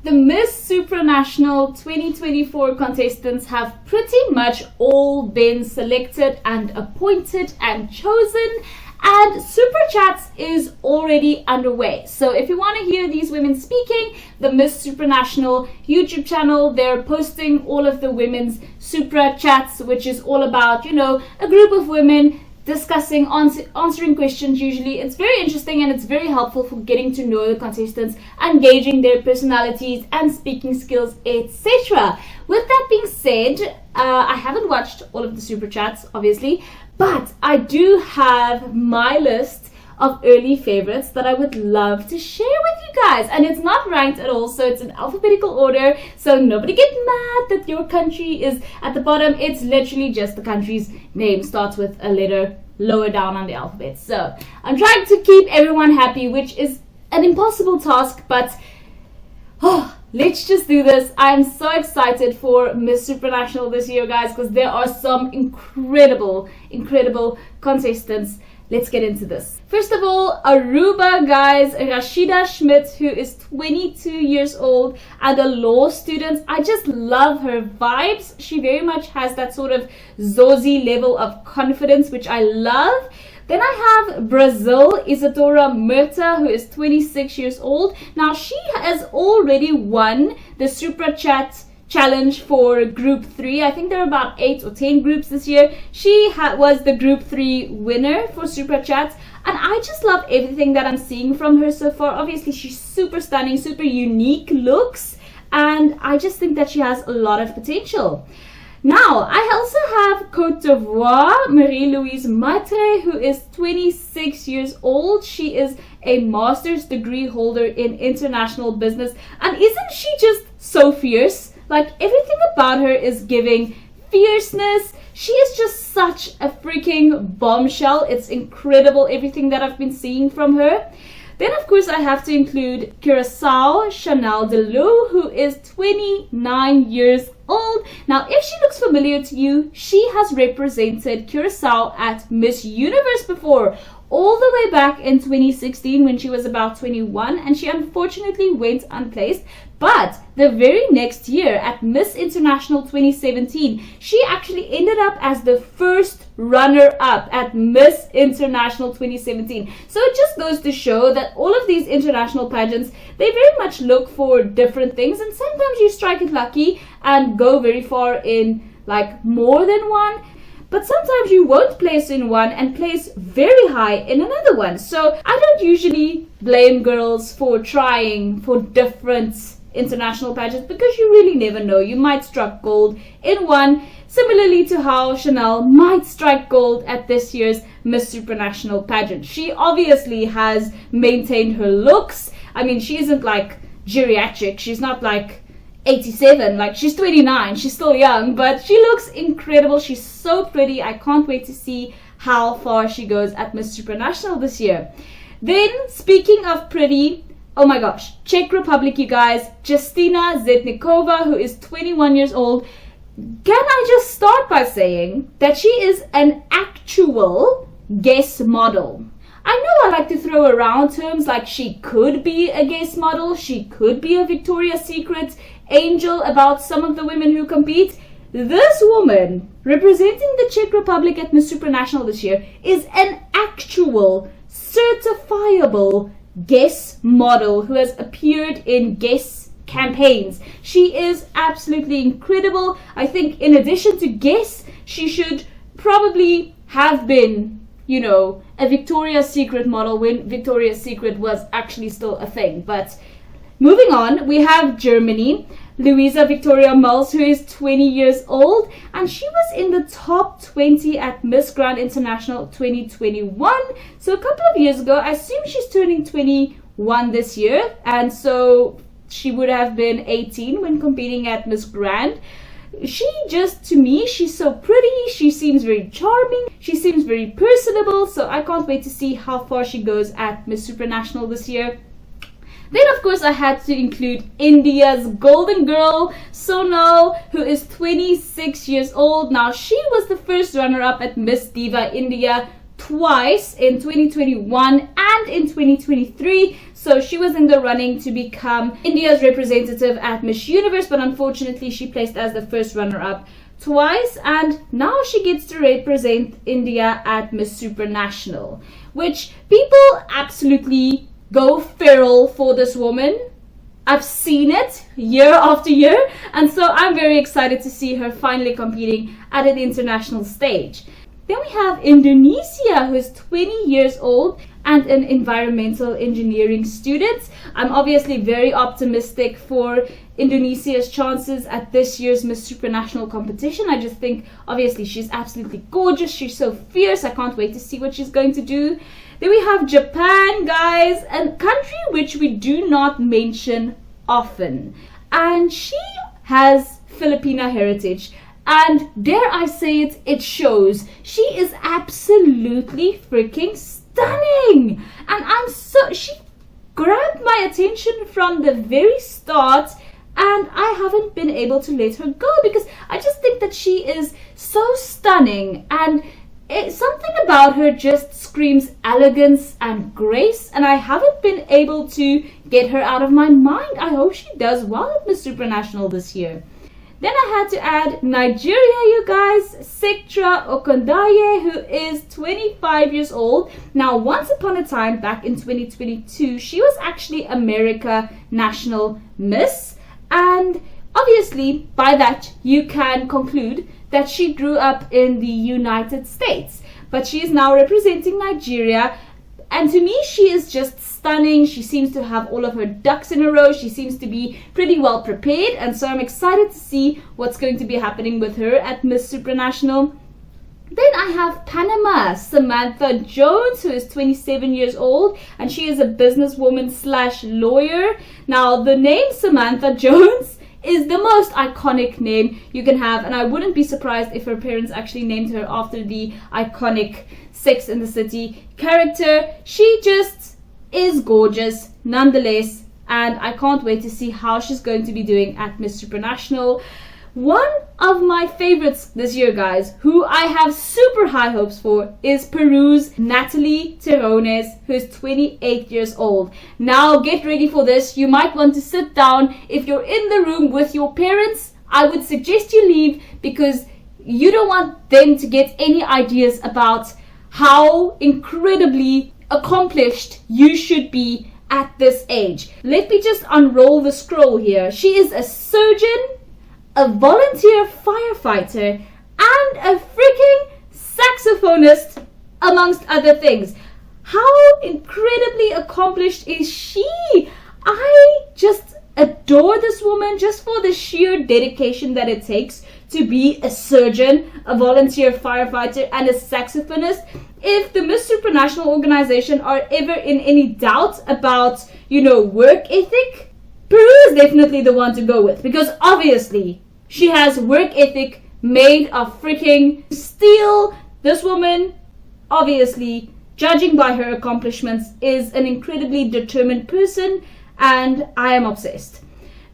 The Miss Supranational 2024 contestants have pretty much all been selected and appointed and chosen, and Super Chats is already underway. So if you want to hear these women speaking, the Miss Supranational YouTube channel, they're posting all of the women's Super Chats, which is all about, you know, a group of women discussing, answering questions. Usually it's very interesting and it's very helpful for getting to know the contestants and gauging their personalities and speaking skills, etc. With that being said, I haven't watched all of the Super Chats, obviously, but I do have my list of early favorites that I would love to share with you guys. And it's not ranked at all, so it's in alphabetical order, so nobody get mad that your country is at the bottom. It's literally just the country's name starts with a letter lower down on the alphabet. So I'm trying to keep everyone happy, which is an impossible task, but let's just do this. I'm so excited for Miss Supranational this year, guys, because there are some incredible contestants. Let's get into this. First of all, Aruba, guys, Rashida Schmidt, who is 22 years old and a law student. I just love her vibes. She very much has that sort of Zosie level of confidence, which I love. Then I have Brazil, Isadora Murta, who is 26 years old. Now, she has already won the Super Chat challenge for group 3. I think there are about 8 or 10 groups this year. She was the group 3 winner for Super Chats, and I just love everything that I'm seeing from her so far. Obviously, she's super stunning, super unique looks, and I just think that she has a lot of potential. Now, I also have Côte d'Ivoire, Marie-Louise Matre, who is 26 years old. She is a master's degree holder in international business, and isn't she just so fierce? Like, everything about her is giving fierceness. She is just such a freaking bombshell. It's incredible, everything that I've been seeing from her. Then, of course, I have to include Curacao, Chanelle Delou, who is 29 years old. Now, if she looks familiar to you, she has represented Curacao at Miss Universe before, all the way back in 2016 when she was about 21, and she unfortunately went unplaced. But the very next year at Miss International 2017, she actually ended up as the first runner-up at Miss International 2017. So it just goes to show that all of these international pageants, they very much look for different things, and sometimes you strike it lucky and go very far in like more than one. But sometimes you won't place in one and place very high in another one. So I don't usually blame girls for trying for different international pageants, because you really never know. You might strike gold in one, similarly to how Chanelle might strike gold at this year's Miss Supranational pageant. She obviously has maintained her looks. I mean, she isn't like geriatric. She's not like 87, like she's 29, she's still young, but she looks incredible. She's so pretty. I can't wait to see how far she goes at Miss Supranational this year. Then, speaking of pretty, oh my gosh, Czech Republic, you guys, Justina Zetnikova, who is 21 years old. Can I just start by saying that she is an actual guest model? I know I like to throw around terms like she could be a guest model, she could be a Victoria's Secret angel about some of the women who compete. This woman representing the Czech Republic at Miss Supranational this year is an actual certifiable guest model who has appeared in guest campaigns. She is absolutely incredible. I think in addition to guests, she should probably have been, you know, a Victoria's Secret model when Victoria's Secret was actually still a thing. But moving on, we have Germany, Luisa Victoria Malz, who is 20 years old, and she was in the top 20 at Miss Grand International 2021. So a couple of years ago. I assume she's turning 21 this year, and so she would have been 18 when competing at Miss Grand. She just, to me, she's so pretty. She seems very charming. She seems very personable. So I can't wait to see how far she goes at Miss Supranational this year. Then, of course, I had to include India's golden girl, Sonal, who is 26 years old. Now, she was the first runner-up at Miss Diva India twice in 2021 and in 2023. So she was in the running to become India's representative at Miss Universe, but unfortunately she placed as the first runner-up twice, and now she gets to represent India at Miss Supranational, which people absolutely go feral for this woman. I've seen it year after year, and so I'm very excited to see her finally competing at an international stage. Then we have Indonesia, who is 20 years old and an environmental engineering student. I'm obviously very optimistic for Indonesia's chances at this year's Miss Supranational competition. I just think, obviously, she's absolutely gorgeous. She's so fierce. I can't wait to see what she's going to do. Then we have Japan, guys, a country which we do not mention often. And she has Filipina heritage. And dare I say it, it shows. She is absolutely freaking stunning. And she grabbed my attention from the very start, and I haven't been able to let her go because I just think that she is so stunning, and something about her just screams elegance and grace, and I haven't been able to get her out of my mind. I hope she does well at Miss Supranational this year. Then I had to add Nigeria, you guys, Sectra Okundaye, who is 25 years old. Now, once upon a time, back in 2022, she was actually America National Miss. And obviously, by that, you can conclude that she grew up in the United States. But she is now representing Nigeria. And to me, she is just stunning. She seems to have all of her ducks in a row. She seems to be pretty well prepared. And so I'm excited to see what's going to be happening with her at Miss Supranational. Then I have Panama, Samantha Jones, who is 27 years old. And she is a businesswoman / lawyer. Now, the name Samantha Jones is the most iconic name you can have, and I wouldn't be surprised if her parents actually named her after the iconic Sex and the City character. She just is gorgeous nonetheless, and I can't wait to see how she's going to be doing at Miss Supranational. One of my favorites this year, guys, who I have super high hopes for, is Peru's Nathaly Terrones, who is 28 years old. Now, get ready for this. You might want to sit down. If you're in the room with your parents, I would suggest you leave, because you don't want them to get any ideas about how incredibly accomplished you should be at this age. Let me just unroll the scroll here. She is a surgeon, a volunteer firefighter, and a freaking saxophonist, amongst other things. How incredibly accomplished is she? I just adore this woman just for the sheer dedication that it takes to be a surgeon, a volunteer firefighter, and a saxophonist. If the Miss Supranational organization are ever in any doubt about, work ethic, Peru is definitely the one to go with, because obviously she has work ethic made of freaking steel. This woman, obviously, judging by her accomplishments, is an incredibly determined person, and I am obsessed.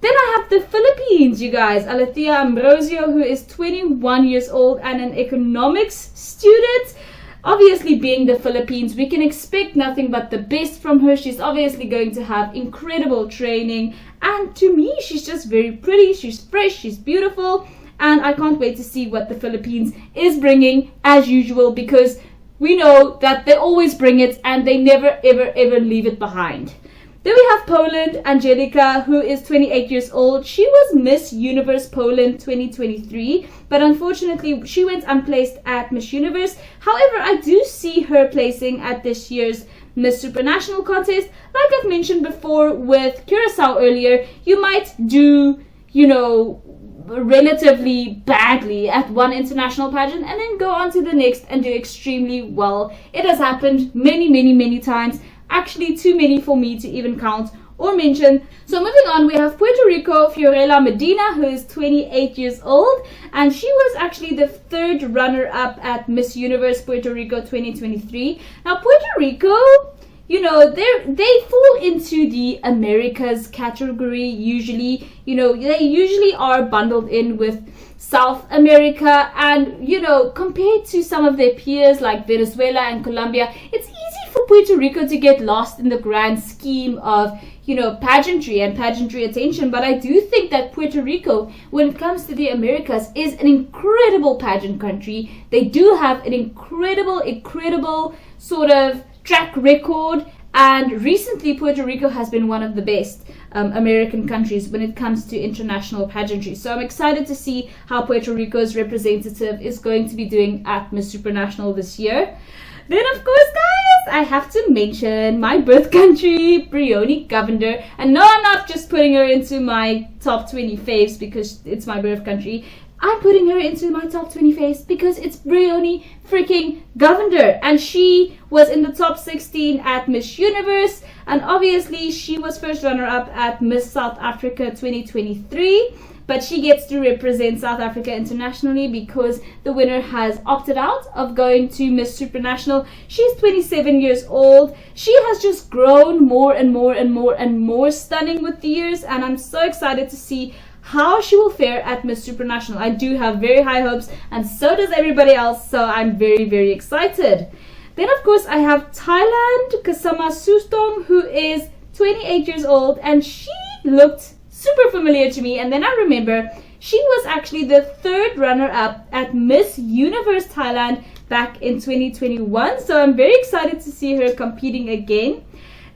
Then I have the Philippines, you guys. Alethea Ambrosio, who is 21 years old and an economics student. Obviously, being the Philippines, we can expect nothing but the best from her. She's obviously going to have incredible training. And to me, she's just very pretty. She's fresh. She's beautiful. And I can't wait to see what the Philippines is bringing, as usual, because we know that they always bring it and they never, ever, ever leave it behind. Then we have Poland, Angelica, who is 28 years old. She was Miss Universe Poland 2023, but unfortunately she went unplaced at Miss Universe. However, I do see her placing at this year's Miss Supranational contest. Like I've mentioned before with Curacao earlier, you might do, relatively badly at one international pageant and then go on to the next and do extremely well. It has happened many, many, many times. Actually, too many for me to even count or mention. So moving on, we have Puerto Rico, Fiorella Medina, who is 28 years old, and she was actually the third runner-up at Miss Universe Puerto Rico 2023. Now, Puerto Rico they fall into the Americas category usually. They usually are bundled in with South America, and compared to some of their peers like Venezuela and Colombia, it's easy for Puerto Rico to get lost in the grand scheme of pageantry and pageantry attention. But I do think that Puerto Rico, when it comes to the Americas, is an incredible pageant country. They do have an incredible sort of track record, and recently Puerto Rico has been one of the best American countries when it comes to international pageantry. So I'm excited to see how Puerto Rico's representative is going to be doing at Miss Supranational this year. Then, of course, guys, I have to mention my birth country, Bryoni, Govender. And no, I'm not just putting her into my top 20 faves because it's my birth country. I'm putting her into my top 20 faves because it's Bryoni freaking Govender. And she was in the top 16 at Miss Universe. And obviously, she was first runner-up at Miss South Africa 2023. But she gets to represent South Africa internationally because the winner has opted out of going to Miss Supranational. She's 27 years old. She has just grown more and more stunning with the years, and I'm so excited to see how she will fare at Miss Supranational. I do have very high hopes, and so does everybody else, so I'm very excited. Then, of course, I have Thailand, Kasama Suetrong, who is 28 years old, and she looked super familiar to me. And then I remember she was actually the third runner-up at Miss Universe Thailand back in 2021. So I'm very excited to see her competing again.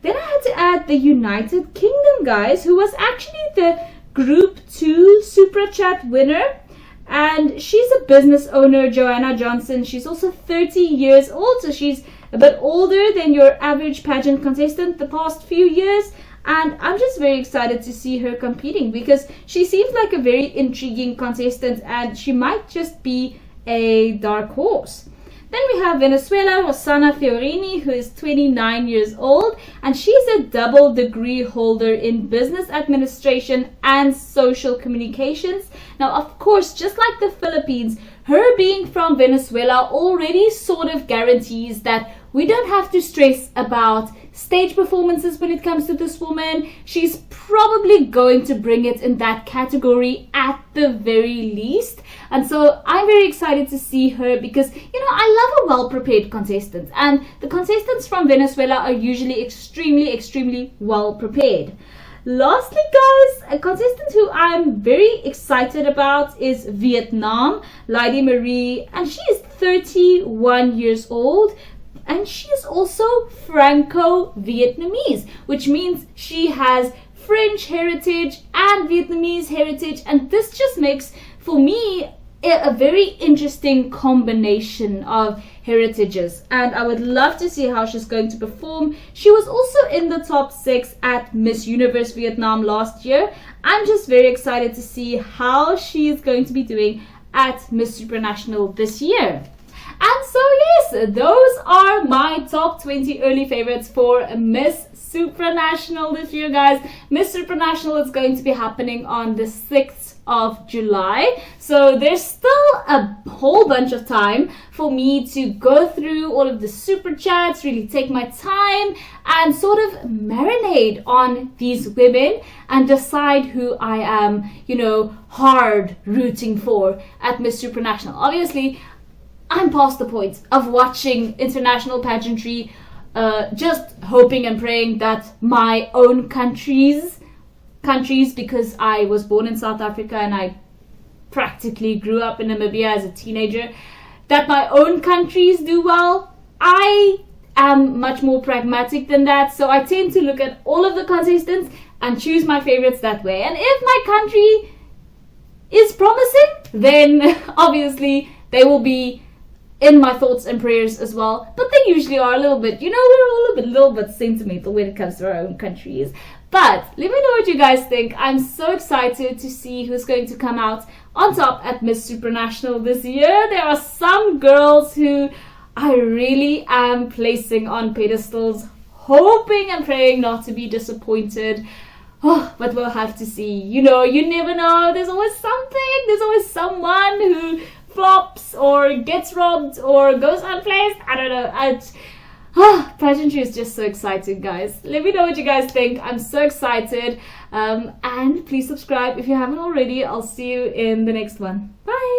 Then I had to add the United Kingdom, guys, who was actually the Group 2 Supra Chat winner. And she's a business owner, Joanna Johnson. She's also 30 years old, so she's a bit older than your average pageant contestant the past few years. And I'm just very excited to see her competing because she seems like a very intriguing contestant and she might just be a dark horse. Then we have Venezuela, Rossana Fiorini, who is 29 years old, and she's a double degree holder in business administration and social communications. Now, of course, just like the Philippines, her being from Venezuela already sort of guarantees that we don't have to stress about stage performances when it comes to this woman. She's probably going to bring it in that category at the very least. And so I'm very excited to see her because, I love a well-prepared contestant. And the contestants from Venezuela are usually extremely well-prepared. Lastly, guys, a contestant who I'm very excited about is Vietnam, Lydie-Marie, and she is 31 years old. And she is also Franco-Vietnamese, which means she has French heritage and Vietnamese heritage. And this just makes, for me, a very interesting combination of heritages. And I would love to see how she's going to perform. She was also in the top 6 at Miss Universe Vietnam last year. I'm just very excited to see how she is going to be doing at Miss Supranational this year. And so yes, those are my top 20 early favorites for Miss Supranational this year, guys. Miss Supranational is going to be happening on the 6th of July. So there's still a whole bunch of time for me to go through all of the super chats, really take my time and sort of marinate on these women and decide who I am, hard rooting for at Miss Supranational. Obviously, I'm past the point of watching international pageantry, just hoping and praying that my own countries, because I was born in South Africa and I practically grew up in Namibia as a teenager, that my own countries do well. I am much more pragmatic than that, so I tend to look at all of the contestants and choose my favorites that way. And if my country is promising, then obviously they will be in my thoughts and prayers as well. But they usually are a little bit, we're all a little bit sentimental when it comes to our own countries. But let me know what you guys think. I'm so excited to see who's going to come out on top at Miss Supranational this year. There are some girls who I really am placing on pedestals, hoping and praying not to be disappointed. Oh, but we'll have to see. You never know. There's always something. There's always someone who flops or gets robbed or goes unplaced. I don't know. Pageantry is just so exciting, guys. Let me know what you guys think. I'm so excited. And please subscribe if you haven't already. I'll see you in the next one. Bye.